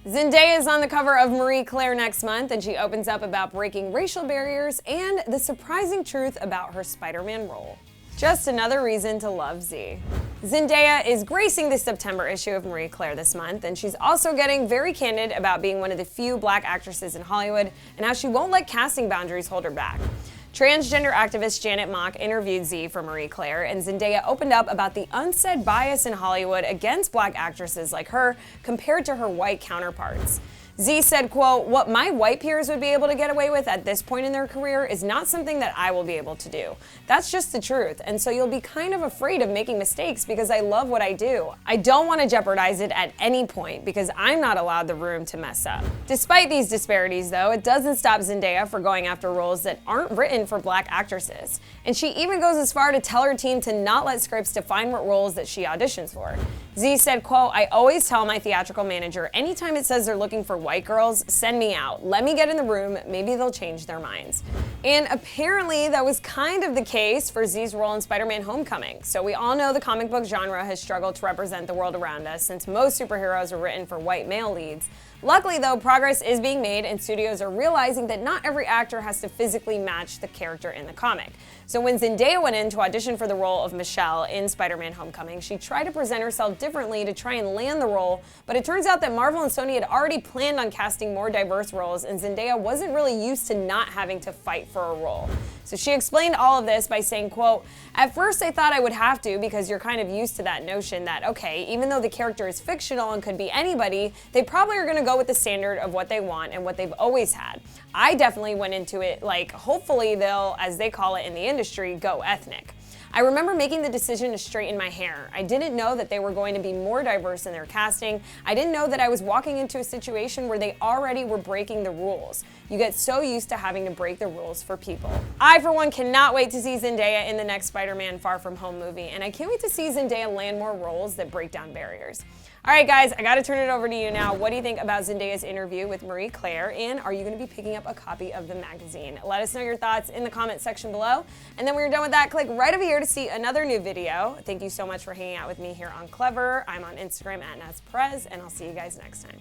Zendaya is on the cover of Marie Claire next month, and she opens up about breaking racial barriers and the surprising truth about her Spider-Man role. Just another reason to love Z. Zendaya is gracing the September issue of Marie Claire this month, and she's also getting very candid about being one of the few black actresses in Hollywood and how she won't let casting boundaries hold her back. Transgender activist Janet Mock interviewed Z for Marie Claire, and Zendaya opened up about the unsaid bias in Hollywood against black actresses like her compared to her white counterparts. Z said, quote, "What my white peers would be able to get away with at this point in their career is not something that I will be able to do. That's just the truth, and so you'll be kind of afraid of making mistakes because I love what I do. I don't want to jeopardize it at any point because I'm not allowed the room to mess up." Despite these disparities, though, it doesn't stop Zendaya from going after roles that aren't written for black actresses. And she even goes as far to tell her team to not let scripts define what roles that she auditions for. Z said, quote, "I always tell my theatrical manager anytime it says they're looking for white girls, send me out. Let me get in the room, maybe they'll change their minds." And apparently that was kind of the case for Z's role in Spider-Man Homecoming. So we all know the comic book genre has struggled to represent the world around us since most superheroes are written for white male leads. Luckily though, progress is being made and studios are realizing that not every actor has to physically match the character in the comic. So when Zendaya went in to audition for the role of Michelle in Spider-Man Homecoming, she tried to present herself differently to try and land the role, but it turns out that Marvel and Sony had already planned on casting more diverse roles, and Zendaya wasn't really used to not having to fight for a role. So she explained all of this by saying, quote, "At first I thought I would have to because you're kind of used to that notion that, okay, even though the character is fictional and could be anybody, they probably are gonna go with the standard of what they want and what they've always had. I definitely went into it like, hopefully they'll, as they call it in the industry, go ethnic. I remember making the decision to straighten my hair. I didn't know that they were going to be more diverse in their casting. I didn't know that I was walking into a situation where they already were breaking the rules. You get so used to having to break the rules for people." I, for one, cannot wait to see Zendaya in the next Spider-Man Far From Home movie, and I can't wait to see Zendaya land more roles that break down barriers. All right, guys, I gotta turn it over to you now. What do you think about Zendaya's interview with Marie Claire, and are you gonna be picking up a copy of the magazine? Let us know your thoughts in the comment section below. And then when you're done with that, click right over here to see another new video. Thank you so much for hanging out with me here on Clevver. I'm on Instagram at @NazPerez, and I'll see you guys next time.